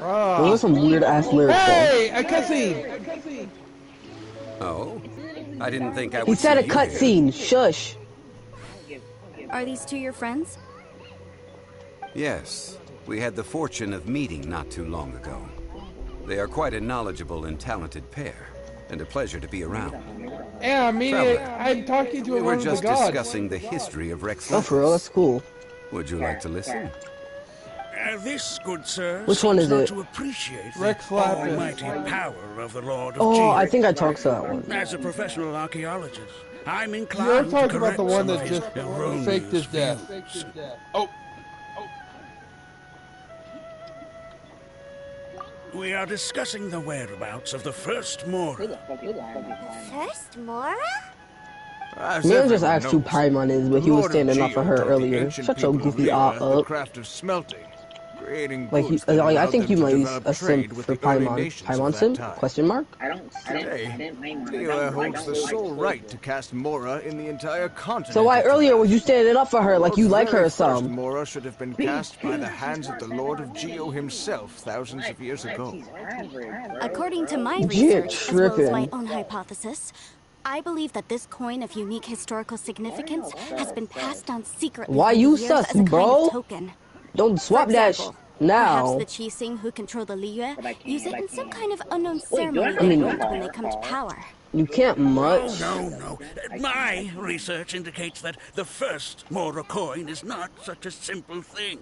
Those are some weird ass lyrics. Hey, a cutscene. Oh? I didn't think I He would said a see you here. cutscene. Shush. Are these two your friends? Yes. We had the fortune of meeting not too long ago. They are quite a knowledgeable and talented pair, and a pleasure to be around. Yeah, I mean, Traveler, I'm talking to we were one of the just gods. discussing the history of Rex Oh, for real? That's cool. Would you like to listen? This, good sir, Which one seems is not it? to appreciate Rex the Lapis. almighty power of the Lord of Oh, Geo. I think I talked to that one. As a professional archaeologist, I'm You're inclined to talking about correct the one some of that his just erroneous faked his death. views. Oh. We are discussing the whereabouts of the first Mora. First Mora? Man just asked who Paimon is, but he was standing up for her earlier. Shut your goofy eye The up. craft of smelting, creating Like, goods that I allowed think them you to might develop a trade simp with for the early Paimon. nations of Paimon that simp? time. Question mark? Today, Liyue holds the sole right to cast Mora in the entire continent. So why earlier was you standing up for her like you like her or First something? Mora should have been cast by the hands of the Lord of Geo himself thousands of years ago. According to my You're research, as well as my tripping. own hypothesis, I believe that this coin of unique historical significance has been passed down secretly Why through you the years sus, as a kind bro? of token. Don't swap For that example, now. perhaps the Qixing who control the Liyue use it in some kind of unknown ceremony they hold when they come to power. You can't much. No. My research indicates that the first Mora coin is not such a simple thing.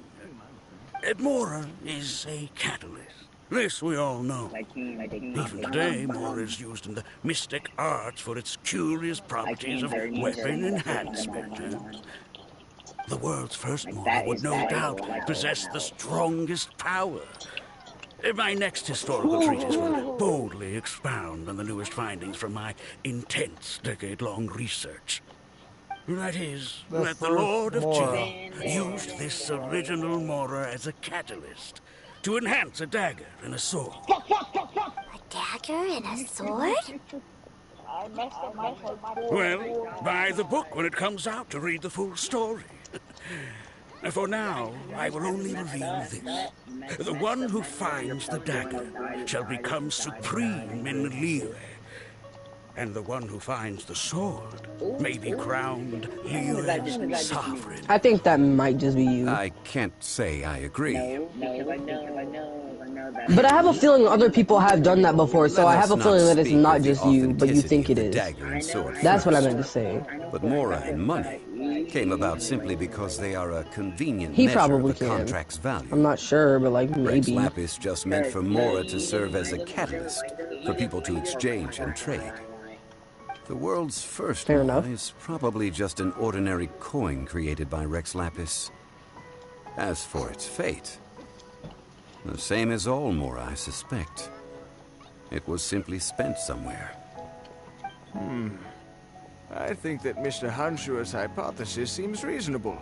Mora is a catalyst. This we all know. Even today, Mora is used in the mystic arts for its curious properties of weapon enhancement. The world's first Mora would no doubt possess the strongest power. My next historical treatise will boldly expound on the newest findings from my intense decade-long research. That is, that the Lord of Geo used this original Mora as a catalyst to enhance a dagger and a sword. A dagger and a sword? Well, buy the book when it comes out to read the full story. For now, I will only reveal this. The one who finds the dagger shall become supreme in Liyue. And the one who finds the sword may be crowned Liyue's sovereign. I think that might just be you. I can't say I agree. But I have a feeling other people have done that before, so I Let have a us feeling that it's speak not of the just you, but you authenticity think of it the is. dagger and sword That's what I first. meant to say. But Mora and money came about simply because they are a convenient He measure probably of a can. contract's value. I'm not sure, but like Rex maybe. Lapis just meant for Mora to serve as a catalyst for people to exchange and trade. The world's first Fair Mora enough. is probably just an ordinary coin created by Rex Lapis. As for its fate, the same as all Mora, I suspect. It was simply spent somewhere. I think that Mr. Hanshua's hypothesis seems reasonable.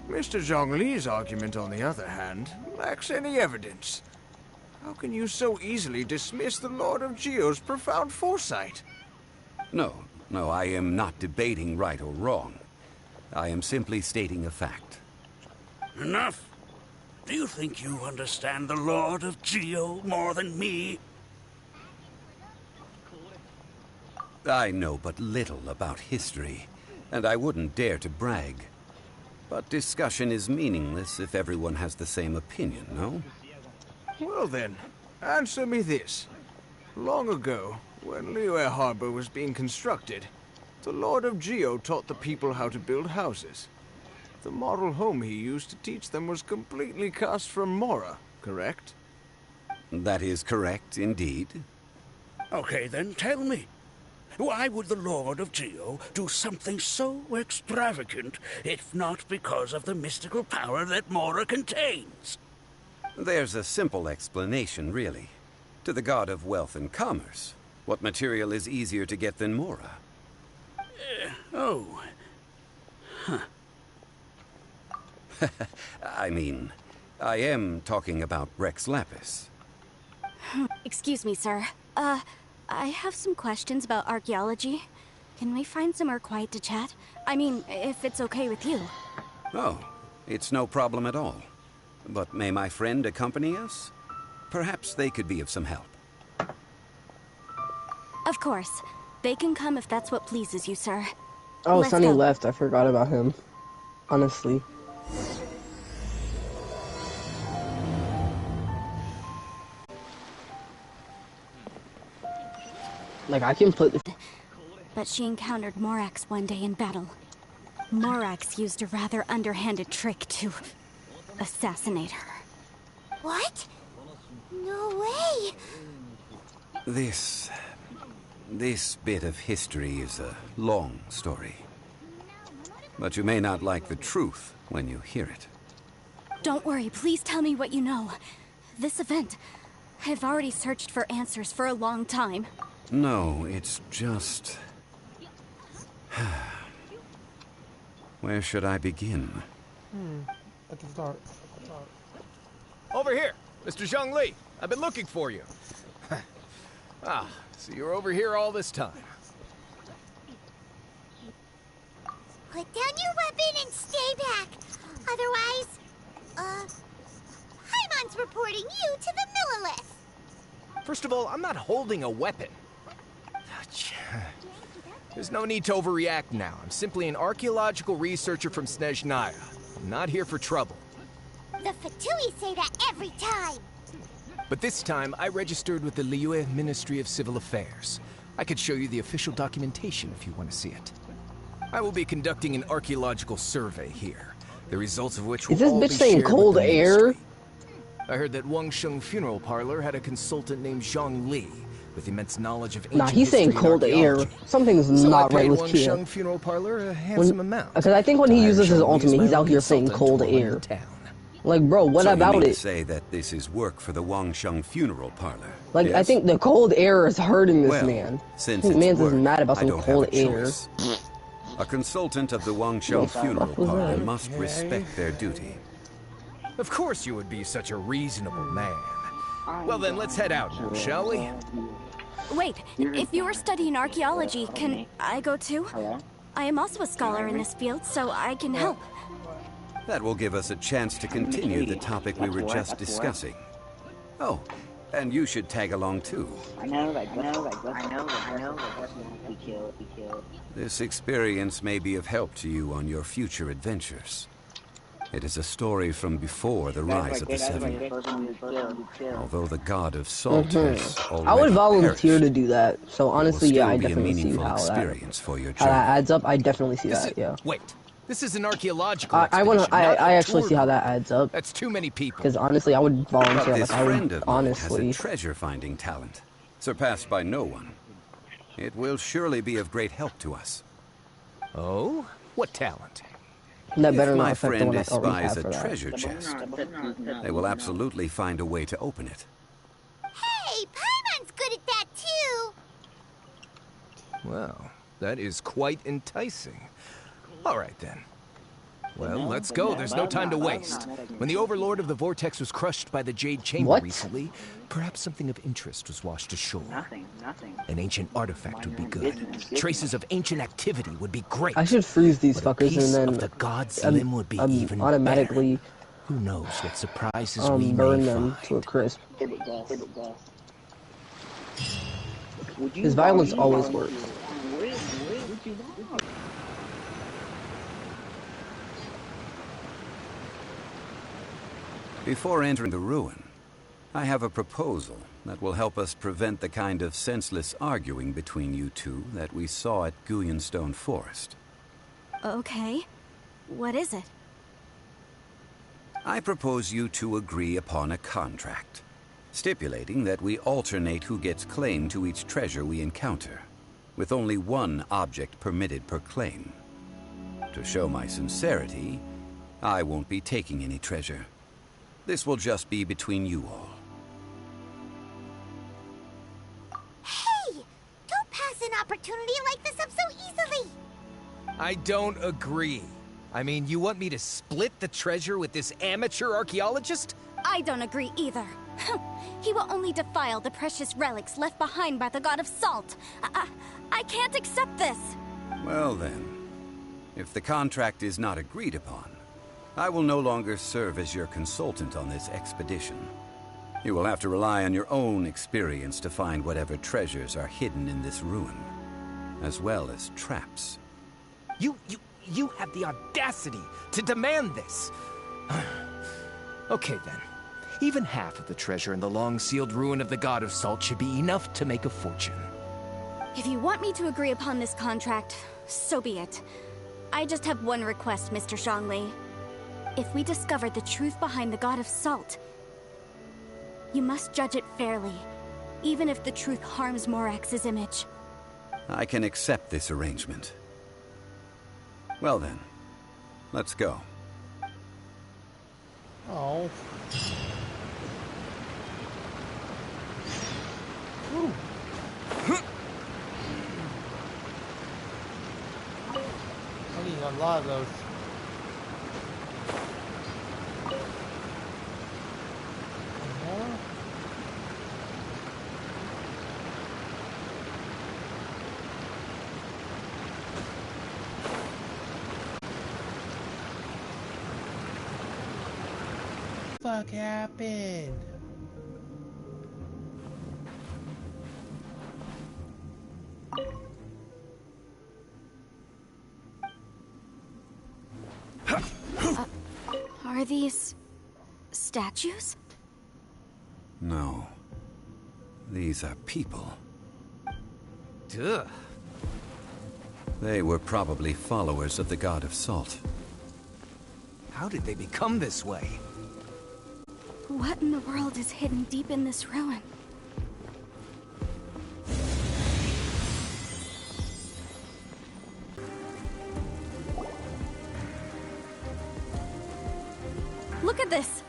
Mr. Zhongli's argument, on the other hand, lacks any evidence. How can you so easily dismiss the Lord of Geo's profound foresight? No, I am not debating right or wrong. I am simply stating a fact. Enough. Do you think you understand the Lord of Geo more than me? I know but little about history, and I wouldn't dare to brag. But discussion is meaningless if everyone has the same opinion, no? Well then, answer me this. Long ago, when Liyue Harbor was being constructed, the Lord of Geo taught the people how to build houses. The model home he used to teach them was completely cast from Mora, correct? That is correct, indeed. Okay, then tell me. Why would the Lord of Geo do something so extravagant, if not because of the mystical power that Mora contains? There's a simple explanation, really. To the god of wealth and commerce, what material is easier to get than Mora? Oh. Huh. I mean, I am talking about Rex Lapis. Excuse me, sir. I have some questions about archaeology. Can we find somewhere quiet to chat? I mean, if it's okay with you. Oh, it's no problem at all. But may my friend accompany us? Perhaps they could be of some help. Of course. They can come if that's what pleases you, sir. Oh, Let's Sonny go. left. I forgot about him. Honestly. Like, I can put... But she encountered Morax one day in battle. Morax used a rather underhanded trick to assassinate her. What? No way! This bit of history is a long story. But you may not like the truth when you hear it. Don't worry, please tell me what you know. This event, I've already searched for answers for a long time. No, it's just... Where should I begin? At the start. Over here, Mr. Zhongli. I've been looking for you. So you're over here all this time. Put down your weapon and stay back. Otherwise, Paimon's reporting you to the Millilith. First of all, I'm not holding a weapon. There's no need to overreact now. I'm simply an archaeological researcher from Snezhnaya. I'm not here for trouble. The Fatui say that every time. But this time, I registered with the Liyue Ministry of Civil Affairs. I could show you the official documentation if you want to see it. I will be conducting an archaeological survey here, the results of which will Is this all bitch be saying shared with cold the air? ministry. I heard that Wangsheng Funeral Parlor had a consultant named Zhang Li, with immense knowledge of ancient Nah, he's saying history and cold air. archaeology. Something's So not I right paid with Kia. Wangsheng Funeral Parlor a handsome amount. Because I think when he To hire uses his Zhang Li as ultimate, my he's own out here saying consultant cold to run air. the town. Like, bro, what So about you mean it? to say that this is work for the Wangsheng Funeral Parlor? Like, I Yes? think the cold air is hurting this Well, man. since This it's man's work, just mad about I some don't cold have a air. choice. A consultant of the Wangsheng What the Funeral fuck was Parlor that? must respect their duty. Of course you would be such a reasonable man. Well then, let's head out now, shall we? Wait, if you are studying archaeology, can I go too? I am also a scholar in this field, so I can help. That will give us a chance to continue the topic we were just discussing. Oh, and you should tag along too. I know. We killed. This experience may be of help to you on your future adventures. It is a story from before the rise of the Seven. Although the god of salt has already I would volunteer perished, to do that. So honestly, it will yeah, I still be a definitely see meaningful how that, experience for your how that journey. adds up. I definitely see that. Yeah. Wait, this is an archaeological I want expedition, to. not a I actually tour see how group. that adds up. That's too many people. Because honestly, I would But volunteer. this Like, I friend would of mine honestly. has a treasure-finding talent, surpassed by no one. It will surely be of great help to us. Oh? What talent? That better If not my affect the friend one I already espies have a for that. treasure chest, they will absolutely find a way to open it. Hey, Paimon's good at that too. Well, that is quite enticing. All right then. Well, let's go. There's no time to waste. When the Overlord of the Vortex was crushed by the Jade Chamber What? recently, perhaps something of interest was washed ashore. Nothing. An ancient artifact would be good. Traces of ancient activity would be great. I should freeze these But a fuckers piece and of the then god's limb would be even automatically better. Who knows what surprises we burn may them find. to a crisp. Hit it, Gus. His violence always works. Before entering the ruin, I have a proposal that will help us prevent the kind of senseless arguing between you two that we saw at Guyenstone Forest. Okay. What is it? I propose you two agree upon a contract, stipulating that we alternate who gets claim to each treasure we encounter, with only one object permitted per claim. To show my sincerity, I won't be taking any treasure. This will just be between you all. Hey, don't pass an opportunity like this up so easily. I don't agree. I mean, you want me to split the treasure with this amateur archaeologist? I don't agree either. He will only defile the precious relics left behind by the god of salt. I can't accept this. Well then, if the contract is not agreed upon, I will no longer serve as your consultant on this expedition. You will have to rely on your own experience to find whatever treasures are hidden in this ruin, as well as traps. You have the audacity to demand this! Okay then. Even half of the treasure in the long-sealed ruin of the God of Salt should be enough to make a fortune. If you want me to agree upon this contract, so be it. I just have one request, Mr. Zhongli. If we discover the truth behind the God of Salt, you must judge it fairly, even if the truth harms Morax's image. I can accept this arrangement. Well then, let's go. Oh. Ooh. I need a lot of those. What the fuck happened? Are these statues? No. These are people. Duh. They were probably followers of the God of Salt. How did they become this way? What in the world is hidden deep in this ruin? Look at this!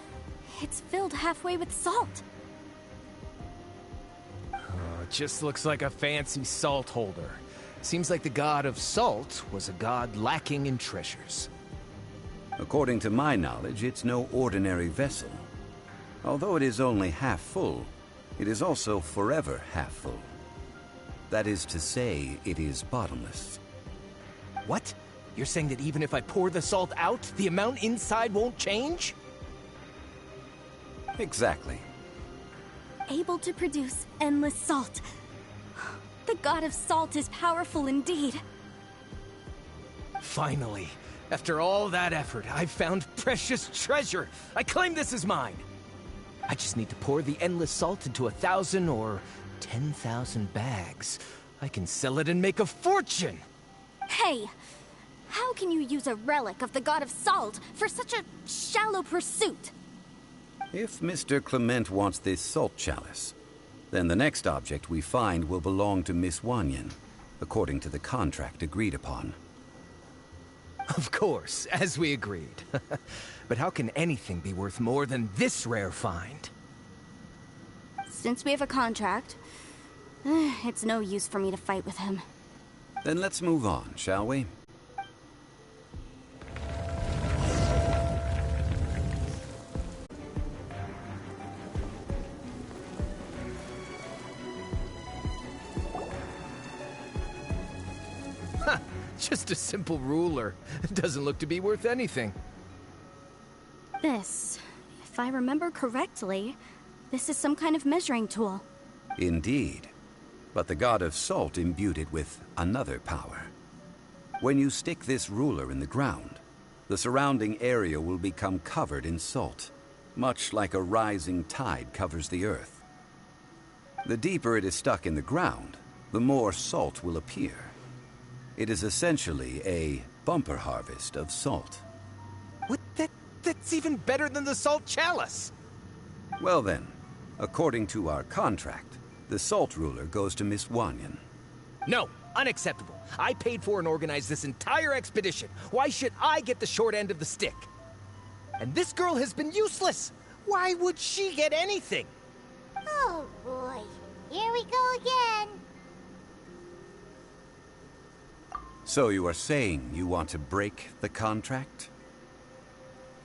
It's filled halfway with salt. It just looks like a fancy salt holder. Seems like the God of Salt was a god lacking in treasures. According to my knowledge, it's no ordinary vessel. Although it is only half full, it is also forever half full. That is to say, it is bottomless. What? You're saying that even if I pour the salt out, the amount inside won't change? Exactly. Able to produce endless salt. The God of Salt is powerful indeed. Finally, after all that effort, I've found precious treasure. I claim this as mine. I just need to pour the endless salt into 1,000 or 10,000 bags. I can sell it and make a fortune! Hey! How can you use a relic of the God of Salt for such a shallow pursuit? If Mr. Clement wants this salt chalice, then the next object we find will belong to Miss Wanyan, according to the contract agreed upon. Of course, as we agreed. But how can anything be worth more than this rare find? Since we have a contract, it's no use for me to fight with him. Then let's move on, shall we? Just a simple ruler. It doesn't look to be worth anything. This, if I remember correctly, this is some kind of measuring tool. Indeed. But the God of Salt imbued it with another power. When you stick this ruler in the ground, the surrounding area will become covered in salt, much like a rising tide covers the earth. The deeper it is stuck in the ground, the more salt will appear. It is essentially a bumper harvest of salt. What? That's even better than the salt chalice! Well then, according to our contract, the salt ruler goes to Miss Wanyan. No, unacceptable. I paid for and organized this entire expedition. Why should I get the short end of the stick? And this girl has been useless! Why would she get anything? Oh boy, here we go again. So you are saying you want to break the contract?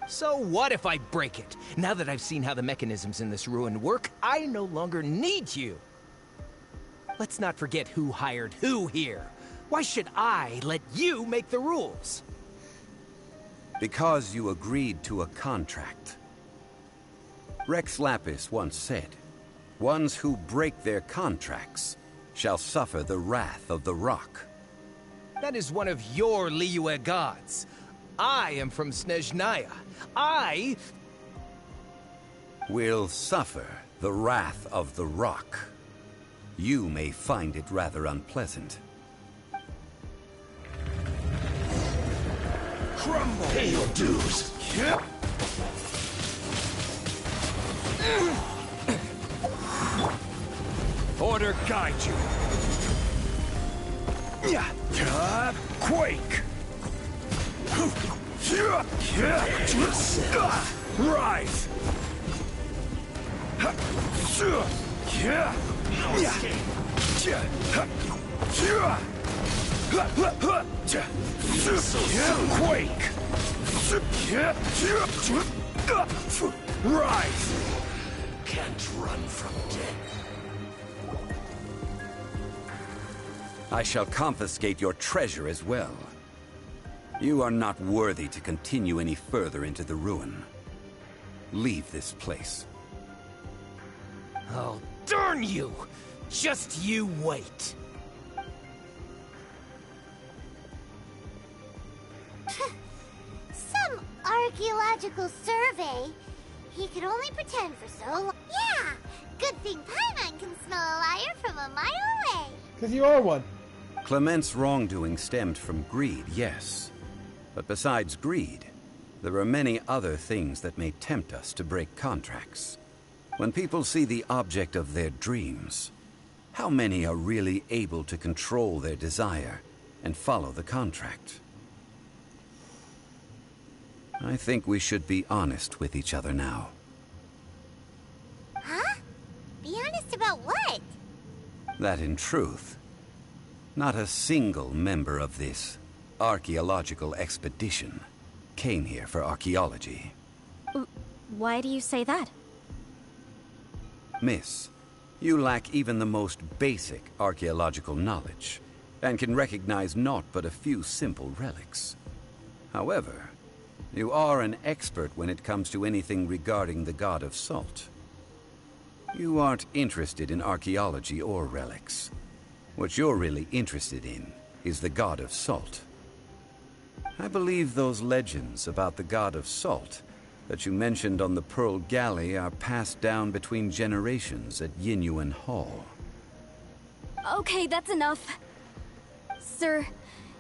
So what if I break it? Now that I've seen how the mechanisms in this ruin work, I no longer need you. Let's not forget who hired who here. Why should I let you make the rules? Because you agreed to a contract. Rex Lapis once said, "Ones who break their contracts shall suffer the wrath of the rock." That is one of your Liyue gods. I am from Snezhnaya. I will suffer the wrath of the rock. You may find it rather unpleasant. Crumble! Pay your dues! Order guide you. Quake! Rise! Quake! Rise! Can't run from death. I shall confiscate your treasure as well. You are not worthy to continue any further into the ruin. Leave this place. Oh, darn you! Just you wait. Some archaeological survey. He could only pretend for so long. Yeah! Good thing Paimon can smell a liar from a mile away. Because you are one. Clement's wrongdoing stemmed from greed, yes. But besides greed, there are many other things that may tempt us to break contracts. When people see the object of their dreams, how many are really able to control their desire and follow the contract? I think we should be honest with each other now. Huh? Be honest about what? That in truth, not a single member of this archaeological expedition came here for archaeology. Why do you say that? Miss, you lack even the most basic archaeological knowledge, and can recognize naught but a few simple relics. However, you are an expert when it comes to anything regarding the god of salt. You aren't interested in archaeology or relics. What you're really interested in is the god of salt. I believe those legends about the god of salt that you mentioned on the Pearl Galley are passed down between generations at Yinyuan Hall. Okay, that's enough. Sir,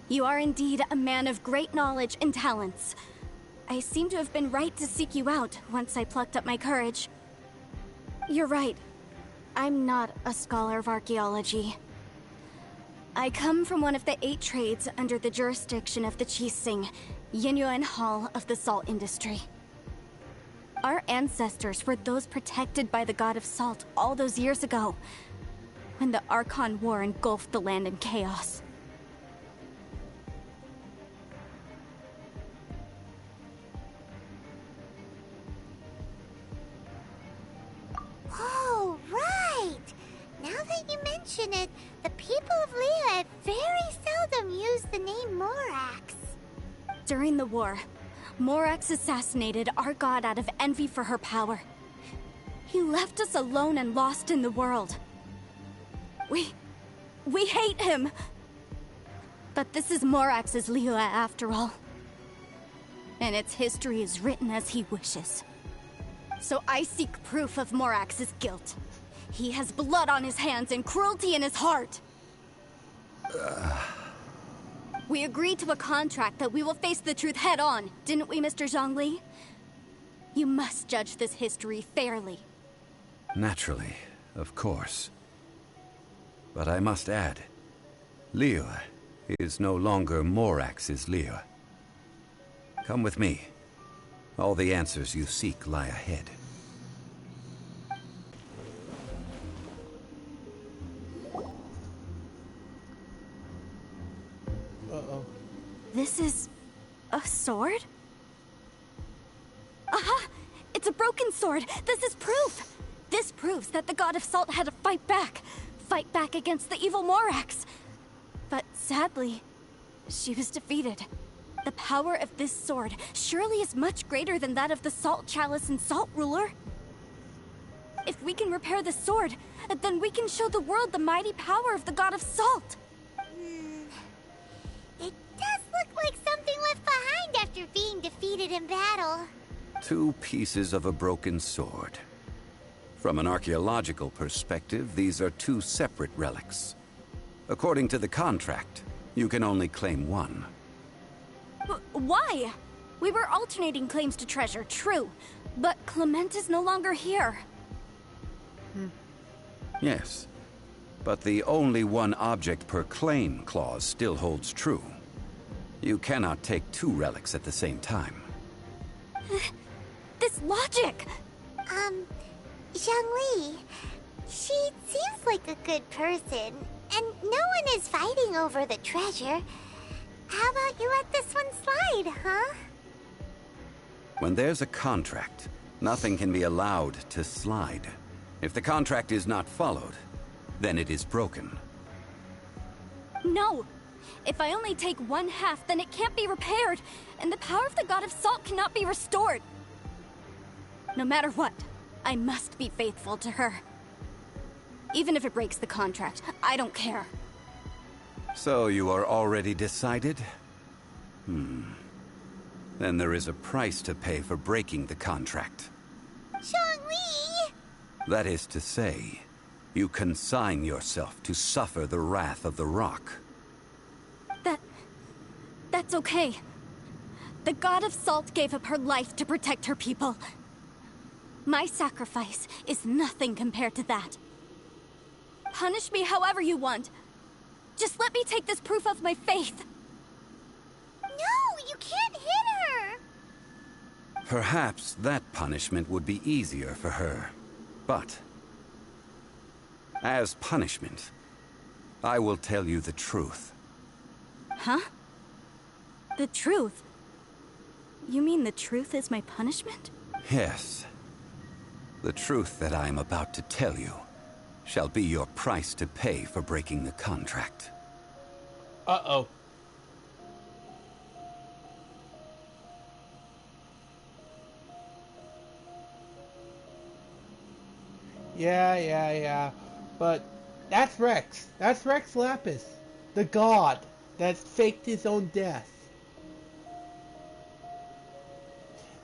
you are indeed a man of great knowledge and talents. I seem to have been right to seek you out once I plucked up my courage. You're right. I'm not a scholar of archaeology. I come from one of the 8 trades under the jurisdiction of the Qixing, Yinyuan Hall of the salt industry. Our ancestors were those protected by the god of salt all those years ago, when the Archon War engulfed the land in chaos. Oh, right! Now that you mention it, the people of Liyue very seldom use the name Morax. During the war, Morax assassinated our god out of envy for her power. He left us alone and lost in the world. We hate him! But this is Morax's Liyue after all. And its history is written as he wishes. So I seek proof of Morax's guilt. He has blood on his hands and cruelty in his heart. We agreed to a contract that we will face the truth head on, didn't we, Mr. Zhongli? You must judge this history fairly. Naturally, of course. But I must add, Liyue is no longer Morax's Liyue. Come with me. All the answers you seek lie ahead. Uh-oh. This is a sword? Aha! It's a broken sword! This is proof! This proves that the god of salt had to fight back. Fight back against the evil Morax. But sadly, she was defeated. The power of this sword surely is much greater than that of the Salt Chalice and Salt Ruler. If we can repair the sword, then we can show the world the mighty power of the God of Salt. It does look like something left behind after being defeated in battle. 2 pieces of a broken sword. From an archaeological perspective, these are 2 separate relics. According to the contract, you can only claim one. Why? We were alternating claims to treasure, true. But Clement is no longer here. Yes, but the only one object per claim clause still holds true. You cannot take 2 relics at the same time. This logic! Zhongli, she seems like a good person, and no one is fighting over the treasure. How about you let this one slide, huh? When there's a contract, nothing can be allowed to slide. If the contract is not followed, then it is broken. No! If I only take 1/2, then it can't be repaired, and the power of the God of Salt cannot be restored. No matter what, I must be faithful to her. Even if it breaks the contract, I don't care. So you are already decided? Then there is a price to pay for breaking the contract. Zhongli! That is to say, you consign yourself to suffer the wrath of the rock. That's okay. The God of Salt gave up her life to protect her people. My sacrifice is nothing compared to that. Punish me however you want. Just let me take this proof of my faith. No, you can't hit her! Perhaps that punishment would be easier for her. But, as punishment, I will tell you the truth. Huh? The truth? You mean the truth is my punishment? Yes. The truth that I am about to tell you shall be your price to pay for breaking the contract. Uh-oh. Yeah. But that's Rex. That's Rex Lapis. The god that faked his own death.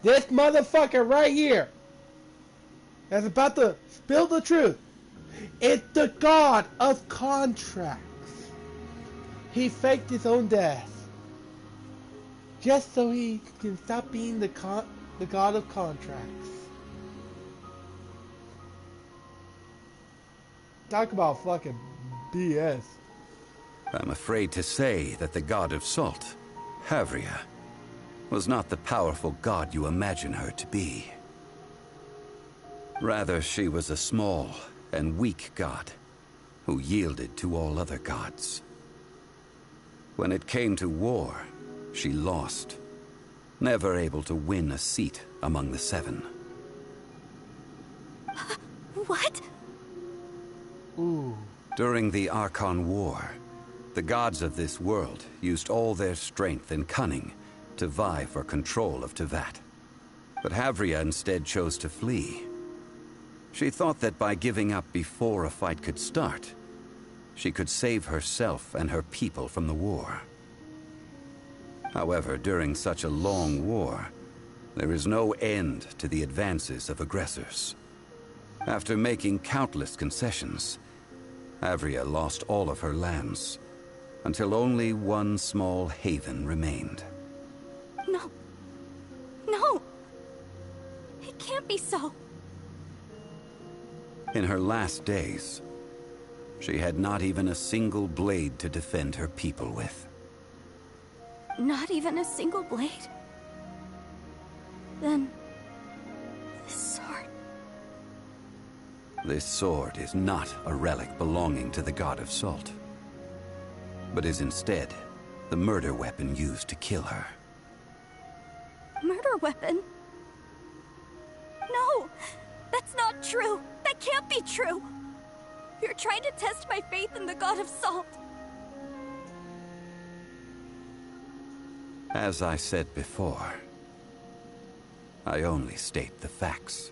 This motherfucker right here that's about to spill the truth. It's the god of contracts. He faked his own death just so he can stop being the god of contracts. Talk about fucking BS. I'm afraid to say that the god of salt, Havria, was not the powerful god you imagine her to be. Rather, she was a small and weak god who yielded to all other gods. When it came to war, she lost, never able to win a seat among the 7. What? Ooh. During the Archon War, the gods of this world used all their strength and cunning to vie for control of Tevat. But Havria instead chose to flee. She thought that by giving up before a fight could start, she could save herself and her people from the war. However, during such a long war, there is no end to the advances of aggressors. After making countless concessions, Havria lost all of her lands, until only one small haven remained. No! It can't be so. In her last days, she had not even a single blade to defend her people with. Not even a single blade? Then... this sword... This sword is not a relic belonging to the God of Salt, but is instead the murder weapon used to kill her. Murder weapon? No! That's not true! That can't be true! You're trying to test my faith in the God of Salt! As I said before, I only state the facts.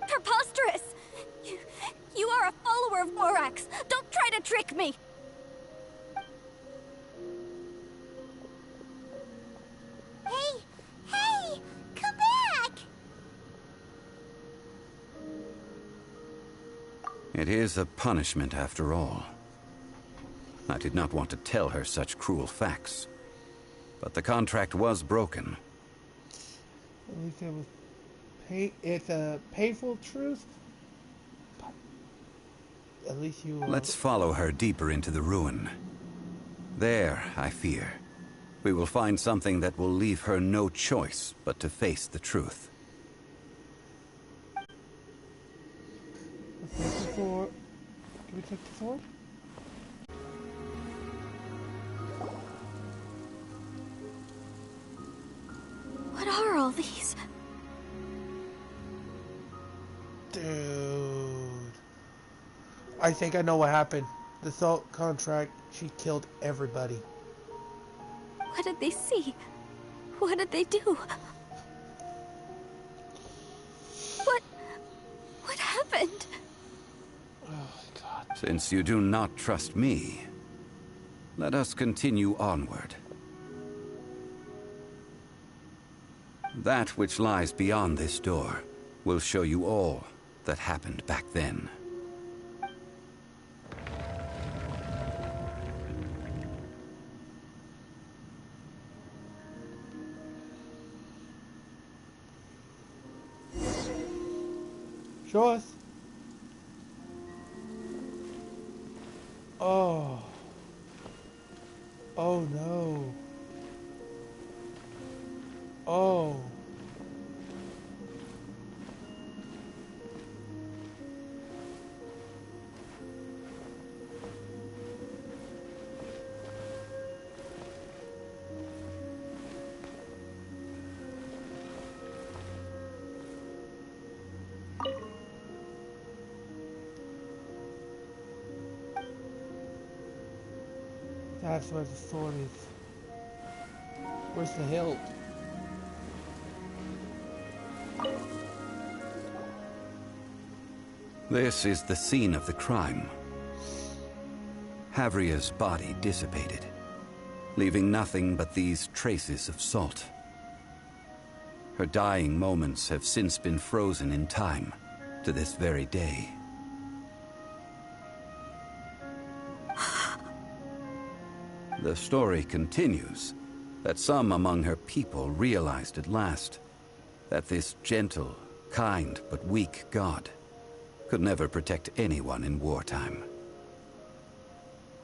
Preposterous! of Morax! Don't try to trick me! Hey! Hey! Come back! It is a punishment after all. I did not want to tell her such cruel facts, but the contract was broken. At least it was it's a painful truth, but at least you... Let's follow her deeper into the ruin. There, I fear, we will find something that will leave her no choice but to face the truth. Let's take the sword. Can we take the sword? What are all these? Dude. I think I know what happened. The Salt contract, she killed everybody. What did they see? What did they do? What happened? Oh, God. Since you do not trust me, let us continue onward. That which lies beyond this door will show you all that happened back then. Show us. Oh. Oh no. Oh. That's where the sword is. Where's the hilt? This is the scene of the crime. Havria's body dissipated, leaving nothing but these traces of salt. Her dying moments have since been frozen in time to this very day. The story continues that some among her people realized at last that this gentle, kind, but weak god could never protect anyone in wartime.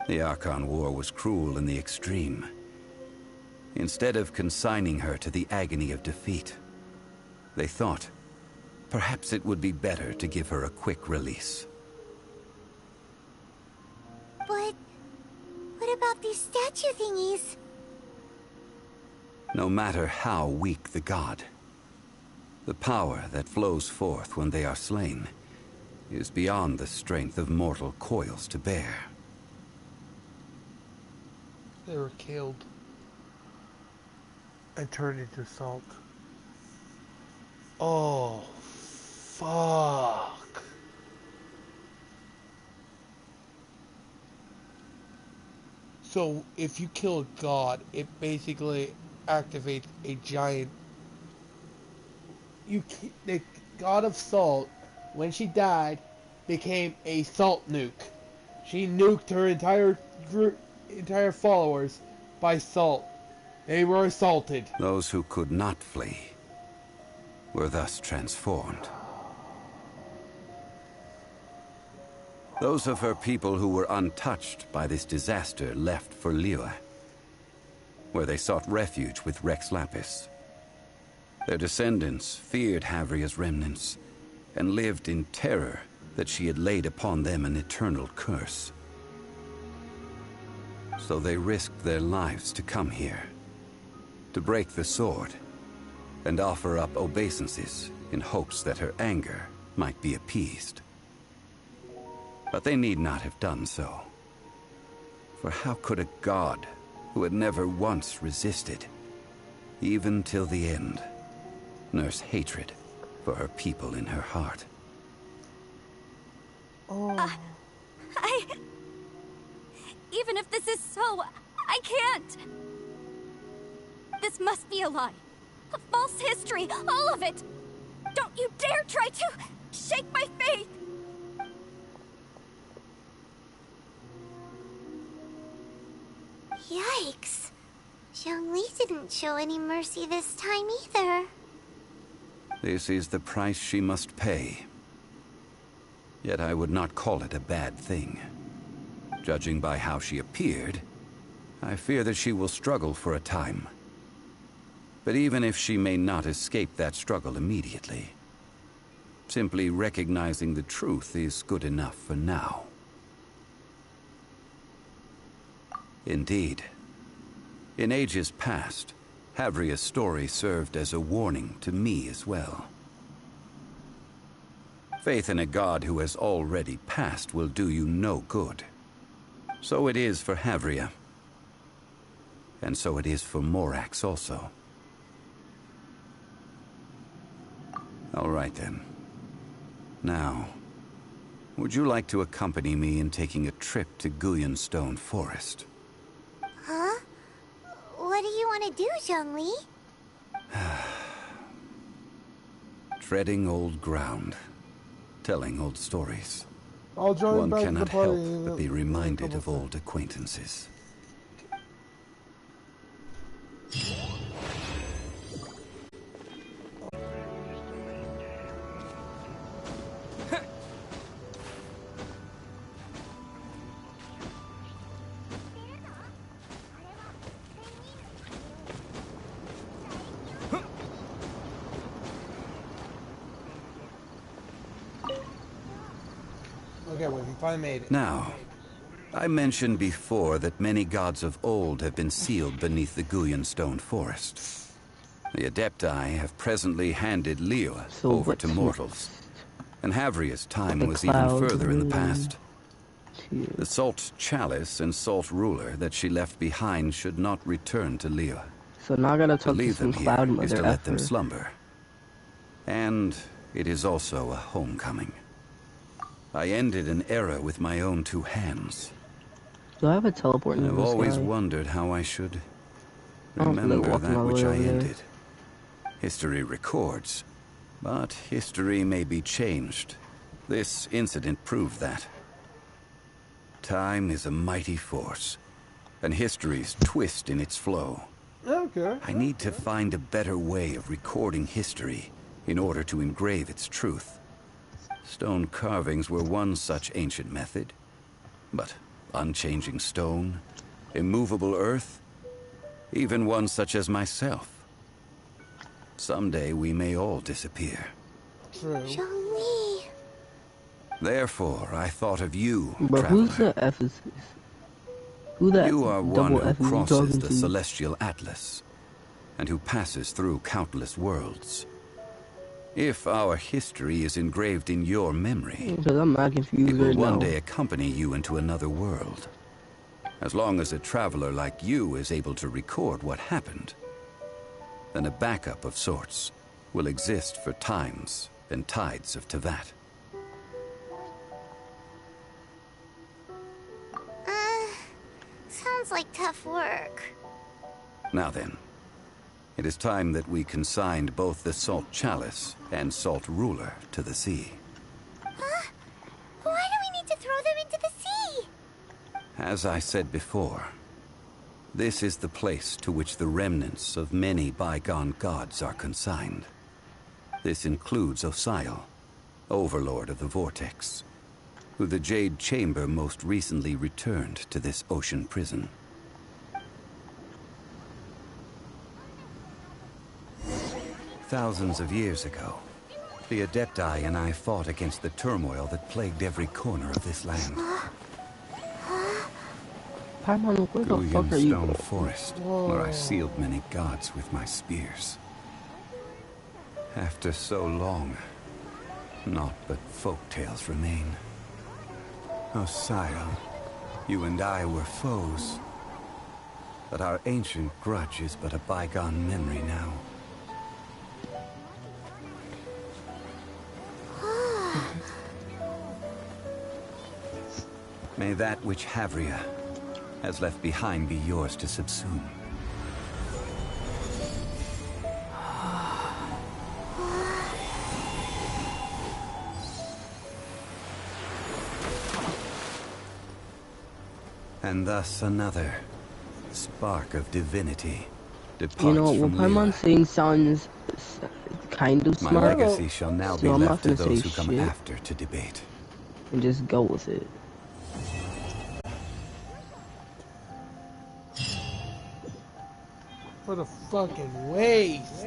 The Archon War was cruel in the extreme. Instead of consigning her to the agony of defeat, they thought perhaps it would be better to give her a quick release. But what about these statue thingies? No matter how weak the god, the power that flows forth when they are slain is beyond the strength of mortal coils to bear. They were killed and turned into salt. Oh, fuck. So, if you kill a god, it basically activates a giant... The god of salt, when she died, became a salt nuke. She nuked her entire group, entire followers by salt. They were assaulted. Those who could not flee were thus transformed. Those of her people who were untouched by this disaster left for Liyue, where they sought refuge with Rex Lapis. Their descendants feared Havria's remnants and lived in terror that she had laid upon them an eternal curse. So they risked their lives to come here, to break the sword, and offer up obeisances in hopes that her anger might be appeased. But they need not have done so. For how could a god who had never once resisted, even till the end, nurse hatred for her people in her heart? Oh. Even if this is so, I can't. This must be a lie. A false history, all of it. Don't you dare try to shake my faith. Yikes. Zhongli didn't show any mercy this time either. This is the price she must pay. Yet I would not call it a bad thing. Judging by how she appeared, I fear that she will struggle for a time. But even if she may not escape that struggle immediately, simply recognizing the truth is good enough for now. Indeed. In ages past, Havria's story served as a warning to me as well. Faith in a god who has already passed will do you no good. So it is for Havria. And so it is for Morax also. All right then. Now, would you like to accompany me in taking a trip to Gullion Forest? Huh? What do you want to do, Zhongli? Treading old ground. Telling old stories. I'll join One back to cannot the party help but be reminded of couple old acquaintances. Okay, well, we finally made it. Now, I mentioned before that many gods of old have been sealed beneath the Gullion Forest. The Adepti have presently handed Liyue over to mortals, and Havria's time was even further in the past. The Salt Chalice and Salt Ruler that she left behind should not return to Liyue. So now I gotta talk to leave some them Cloud here Mother is to let them after. slumber. And it is also a homecoming. I ended an era with my own two hands. Do I have a teleport in I've this always guy? wondered how I should I don't feel like remember walking that all the which way I over there. ended. History records, but history may be changed. This incident proved that. Time is a mighty force, and history's twist in its flow. Okay. I need to find a better way of recording history in order to engrave its truth. Stone carvings were one such ancient method, but unchanging stone, immovable earth, even one such as myself. Someday we may all disappear. True. Zhongli. Therefore, I thought of you, But who's traveler. the Ephesus? Who that You are one double who Ephesus crosses talking the to? celestial atlas, and who passes through countless worlds. If our history is engraved in your memory, Because I'm not confused it will right one now. day accompany you into another world. As long as a traveler like you is able to record what happened, then a backup of sorts will exist for times and tides of Teyvat. Sounds like tough work. Now then, it is time that we consigned both the Salt Chalice and Salt Ruler to the sea. Huh? Why do we need to throw them into the sea? As I said before, this is the place to which the remnants of many bygone gods are consigned. This includes Osial, Overlord of the Vortex, who the Jade Chamber most recently returned to this ocean prison. Thousands of years ago, the Adepti and I fought against the turmoil that plagued every corner of this land. Paimon, where the fuck are you? Stone Forest, where I sealed many gods with my spears. After so long, naught but folk tales remain. Osial, you and I were foes, but our ancient grudge is but a bygone memory now. May that which Havria, has left behind be yours to subsume. And thus another spark of divinity departs You know, what from Paimon saying sounds kind of smart. My legacy shall now be so I'm left not to gonna those say who come shit after to debate. and just go with it. For the fucking waste.